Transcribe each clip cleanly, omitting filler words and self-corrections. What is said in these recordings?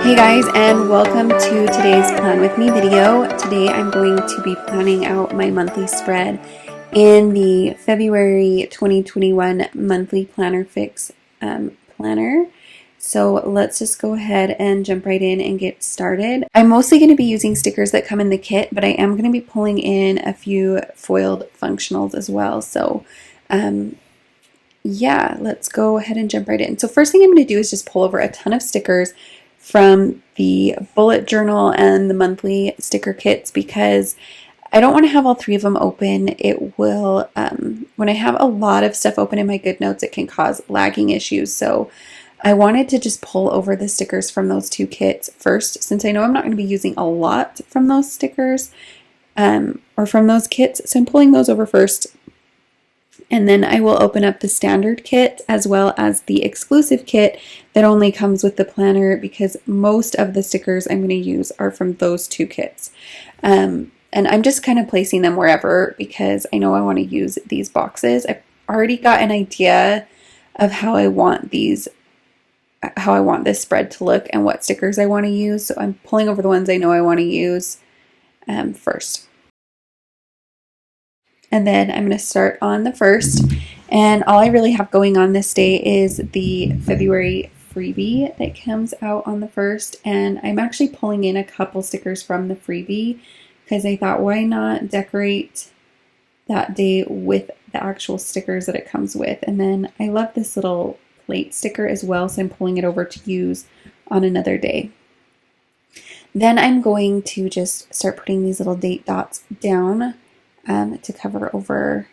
Hey guys, and welcome to today's Plan With Me video. Today I'm going to be planning out my monthly spread in the February 2021 monthly planner fix planner. So let's just go ahead and jump right in and get started. I'm mostly going to be using stickers that come in the kit, but I am going to be pulling in a few foiled functionals as well. So yeah, let's go ahead and jump right in. So first thing I'm going to do is just pull over a ton of stickers from the bullet journal and the monthly sticker kits because I don't want to have all three of them open. It will, when I have a lot of stuff open in my GoodNotes, it can cause lagging issues. So I wanted to just pull over the stickers from those two kits first, since I know I'm not going to be using a lot from those stickers or from those kits. So I'm pulling those over first. And then I will open up the standard kit as well as the exclusive kit that only comes with the planner, because most of the stickers I'm going to use are from those two kits. And I'm just kind of placing them wherever because I know I want to use these boxes. I've already got an idea of how I want this spread to look and what stickers I want to use. So I'm pulling over the ones I know I want to use first. And then I'm going to start on the first. And all I really have going on this day is the February freebie that comes out on the first. And I'm actually pulling in a couple stickers from the freebie because I thought, why not decorate that day with the actual stickers that it comes with. And then I love this little plate sticker as well, so I'm pulling it over to use on another day. Then I'm going to just start putting these little date dots down to cover over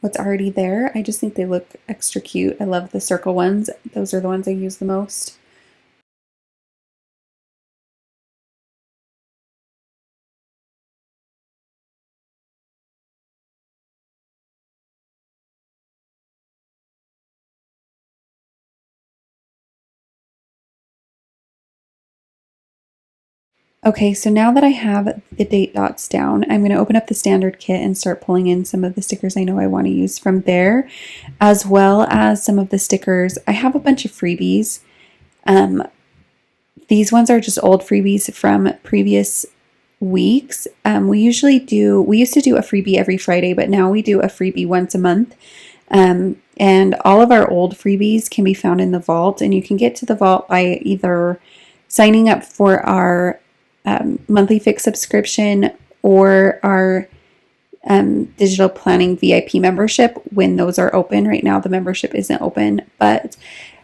what's already there. I just think they look extra cute. I love the circle ones. Those are the ones I use the most. Okay, so now that I have the date dots down, I'm going to open up the standard kit and start pulling in some of the stickers I know I want to use from there, as well as some of the stickers. I have a bunch of freebies. These ones are just old freebies from previous weeks. We used to do a freebie every Friday, but now we do a freebie once a month. And all of our old freebies can be found in the vault, and you can get to the vault by either signing up for our monthly fix subscription or our digital planning VIP membership when those are open. Right now the membership isn't open, but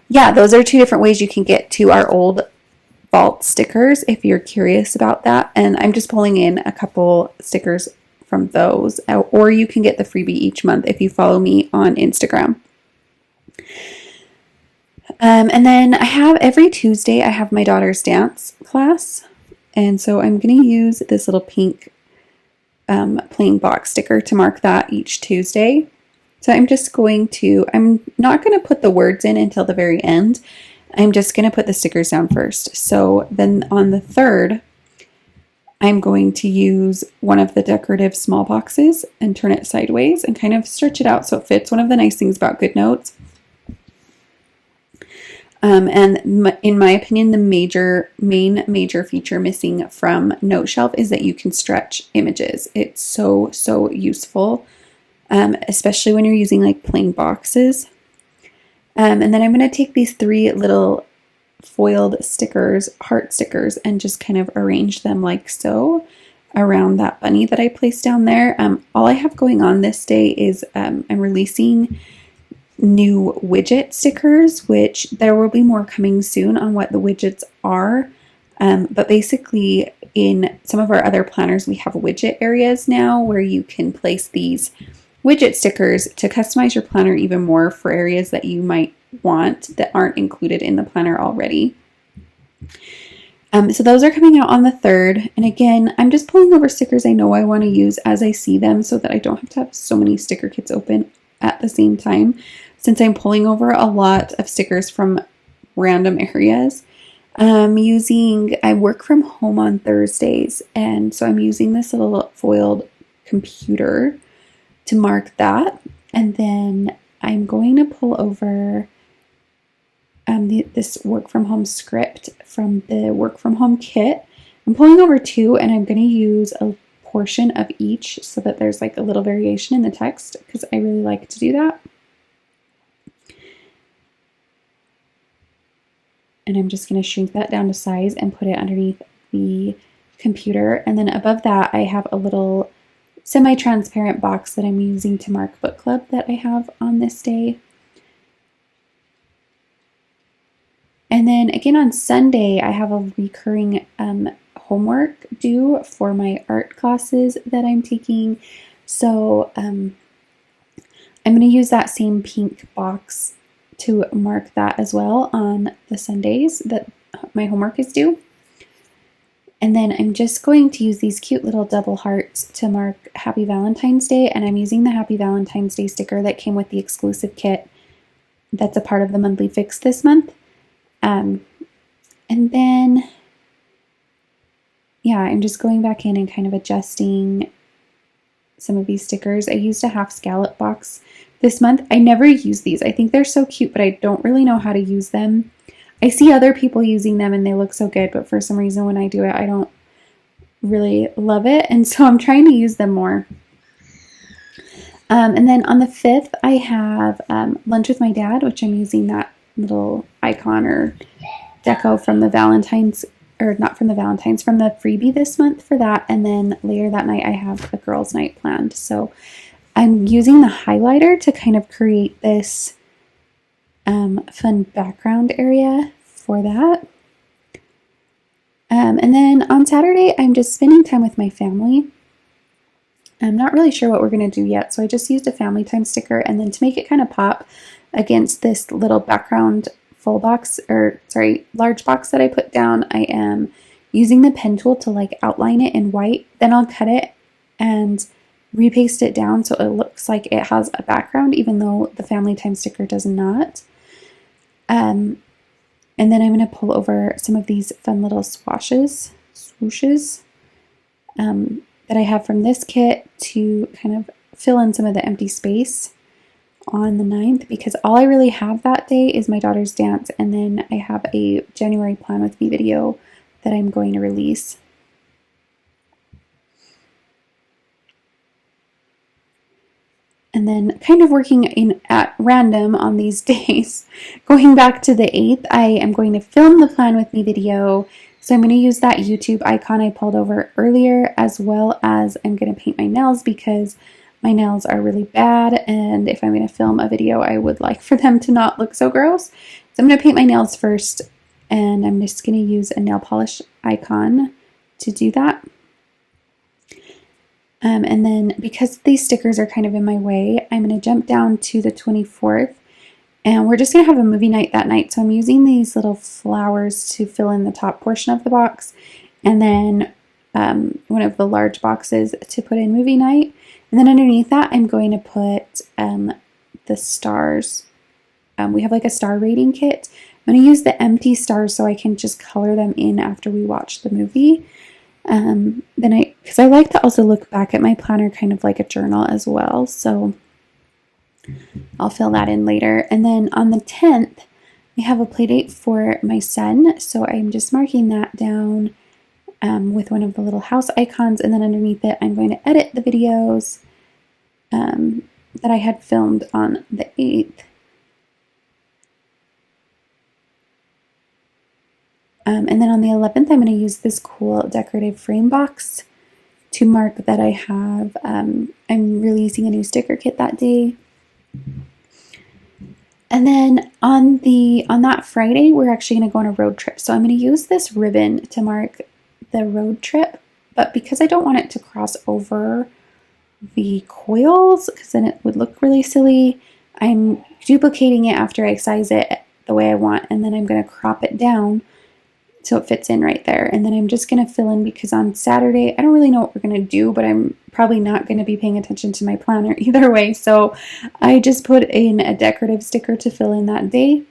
yeah, those are two different ways you can get to our old vault stickers if you're curious about that. And I'm just pulling in a couple stickers from those, or you can get the freebie each month if you follow me on Instagram. And then I have every Tuesday I have my daughter's dance class. And so I'm going to use this little pink plain box sticker to mark that each Tuesday. So I'm not going to put the words in until the very end. I'm just going to put the stickers down first. So then on the 3rd, I'm going to use one of the decorative small boxes and turn it sideways and kind of stretch it out so it fits. One of the nice things about GoodNotes, and in my opinion, the main major feature missing from Note Shelf is that you can stretch images. It's so useful, especially when you're using like plain boxes. And then I'm going to take these 3 little foiled stickers, heart stickers, and just kind of arrange them like so around that bunny that I placed down there. All I have going on this day is I'm releasing new widget stickers, which there will be more coming soon on what the widgets are. But basically in some of our other planners, we have widget areas now where you can place these widget stickers to customize your planner even more for areas that you might want that aren't included in the planner already. So those are coming out on the 3rd. And again, I'm just pulling over stickers I know I want to use as I see them so that I don't have to have so many sticker kits open at the same time, since I'm pulling over a lot of stickers from random areas. I work from home on Thursdays, and so I'm using this little foiled computer to mark that. And then I'm going to pull over this work from home script from the work from home kit. I'm pulling over 2, and I'm going to use a portion of each so that there's like a little variation in the text, because I really like to do that. And I'm just going to shrink that down to size and put it underneath the computer. And then above that, I have a little semi-transparent box that I'm using to mark book club that I have on this day. And then again on Sunday, I have a recurring homework due for my art classes that I'm taking. So I'm going to use that same pink box to mark that as well on the Sundays that my homework is due. And then I'm just going to use these cute little double hearts to mark Happy Valentine's Day. And I'm using the Happy Valentine's Day sticker that came with the exclusive kit that's a part of the monthly fix this month. And then, yeah, I'm just going back in and kind of adjusting some of these stickers. I used a half scallop box this month. I never use these. I think they're so cute, but I don't really know how to use them. I see other people using them and they look so good, but for some reason when I do it, I don't really love it. And so I'm trying to use them more. And then on the 5th, I have lunch with my dad, which I'm using that little icon or deco from the Valentine's, or not from the Valentine's, from the freebie this month for that. And then later that night, I have a girls' night planned. So I'm using the highlighter to kind of create this fun background area for that. And then on Saturday, I'm just spending time with my family. I'm not really sure what we're going to do yet, so I just used a family time sticker, and then to make it kind of pop against this little background full box, or sorry, large box that I put down, I am using the pen tool to like outline it in white. Then I'll cut it and repaste it down so it looks like it has a background, even though the family time sticker does not. And then I'm going to pull over some of these fun little swooshes that I have from this kit to kind of fill in some of the empty space on the 9th, because all I really have that day is my daughter's dance, and then I have a January Plan With Me video that I'm going to release. And then kind of working in at random on these days, going back to the 8th, I am going to film the Plan With Me video. So I'm going to use that YouTube icon I pulled over earlier, as well as I'm going to paint my nails because my nails are really bad. And if I'm going to film a video, I would like for them to not look so gross. So I'm going to paint my nails first, and I'm just going to use a nail polish icon to do that. And then because these stickers are kind of in my way, I'm going to jump down to the 24th, and we're just going to have a movie night that night. So I'm using these little flowers to fill in the top portion of the box, and then one of the large boxes to put in movie night. And then underneath that, I'm going to put the stars. We have like a star rating kit. I'm going to use the empty stars so I can just color them in after we watch the movie. Because I like to also look back at my planner kind of like a journal as well, so I'll fill that in later. And then on the 10th, I have a play date for my son, so I'm just marking that down with one of the little house icons, and then underneath it, I'm going to edit the videos that I had filmed on the 8th. And then on the 11th, I'm going to use this cool decorative frame box to mark that I have, I'm releasing a new sticker kit that day. And then on that Friday, we're actually going to go on a road trip. So I'm going to use this ribbon to mark the road trip, but because I don't want it to cross over the coils, because then it would look really silly, I'm duplicating it after I size it the way I want, and then I'm going to crop it down so it fits in right there. And then I'm just going to fill in, because on Saturday, I don't really know what we're going to do, but I'm probably not going to be paying attention to my planner either way. So I just put in a decorative sticker to fill in that day.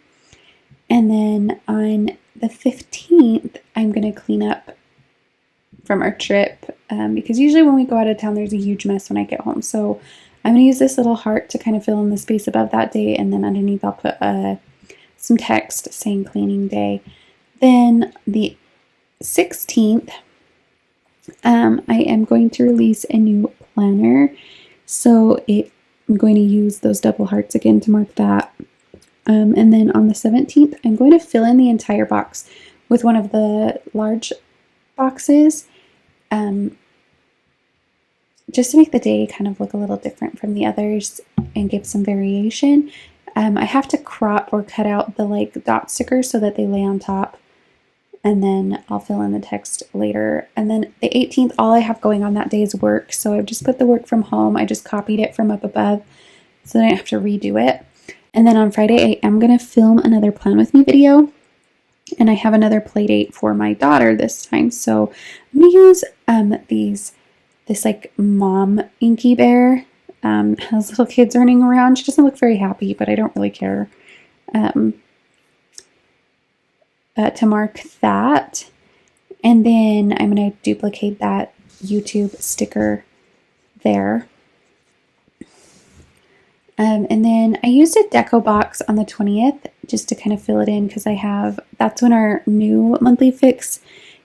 And then on the 15th, I'm going to clean up from our trip, because usually when we go out of town, there's a huge mess when I get home. So I'm going to use this little heart to kind of fill in the space above that day. And then underneath, I'll put a some text saying cleaning day. Then the 16th, I am going to release a new planner. So I'm going to use those double hearts again to mark that. And then on the 17th, I'm going to fill in the entire box with one of the large boxes, just to make the day kind of look a little different from the others and give some variation. I have to crop or cut out the dot stickers so that they lay on top, and then I'll fill in the text later. And then the 18th, all I have going on that day is work, so I've just put the work from home. I just copied it from up above so that I don't have to redo it. And then on Friday, I am going to film another Plan With Me video, and I have another play date for my daughter this time. So I'm going to use this mom Inky Bear. Has little kids running around. She doesn't look very happy, but I don't really care. To mark that. And then I'm going to duplicate that YouTube sticker there. And then I used a deco box on the 20th just to kind of fill it in, because that's when our new monthly fix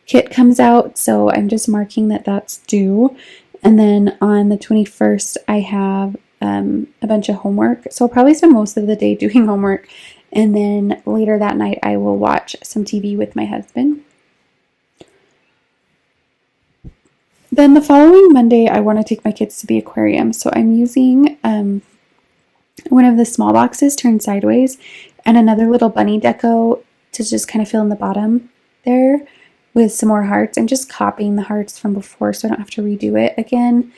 kit comes out. So I'm just marking that that's due. And then on the 21st, I have a bunch of homework. So I'll probably spend most of the day doing homework. And then later that night, I will watch some TV with my husband. Then the following Monday, I want to take my kids to the aquarium. So I'm using one of the small boxes turned sideways and another little bunny deco to just kind of fill in the bottom there with some more hearts. I'm just copying the hearts from before so I don't have to redo it again.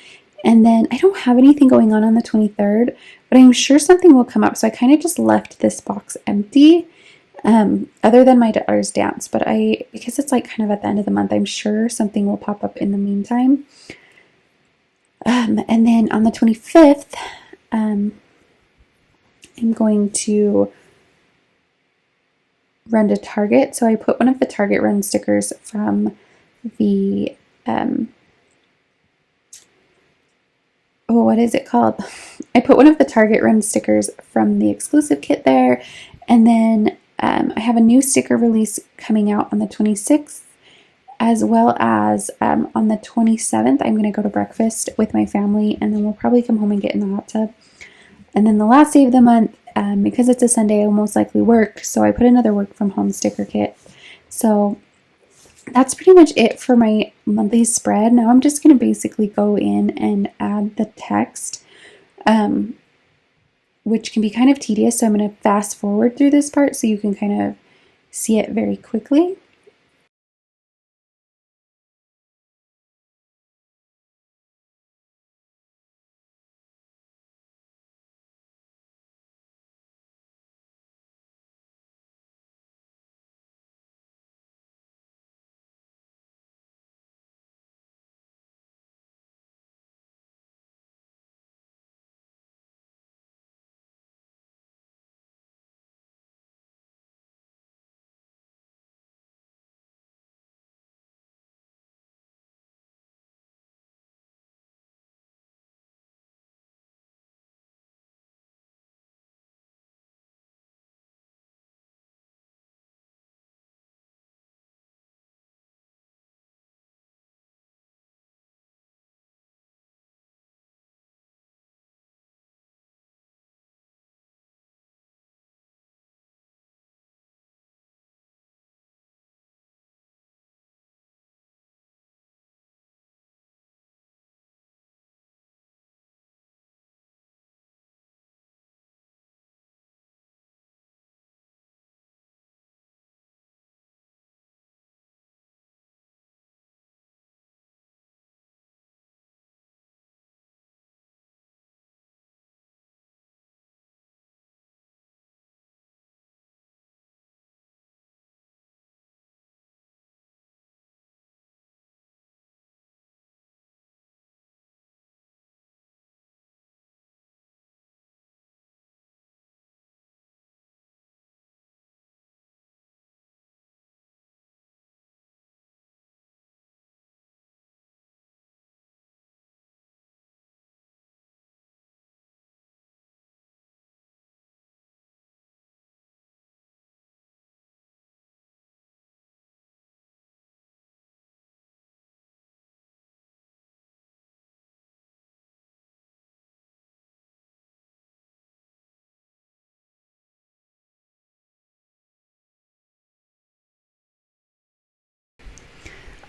And then I don't have anything going on the 23rd, but I'm sure something will come up. So I kind of just left this box empty, other than my daughter's dance. But because it's kind of at the end of the month, I'm sure something will pop up in the meantime. And then on the 25th, I'm going to run to Target. So I put one of the Target run stickers from the, what is it called? I put one of the Target run stickers from the exclusive kit there. And then I have a new sticker release coming out on the 26th, as well as on the 27th, I'm going to go to breakfast with my family, and then we'll probably come home and get in the hot tub. And then the last day of the month, because it's a Sunday, I'll most likely work, so I put another work from home sticker kit. So that's pretty much it for my monthly spread. Now I'm just going to basically go in and add the text, which can be kind of tedious, so I'm going to fast forward through this part so you can kind of see it very quickly.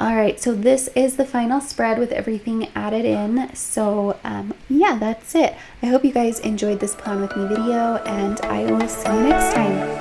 All right, so this is the final spread with everything added in. So yeah, that's it. I hope you guys enjoyed this plan with me video, and I will see you next time.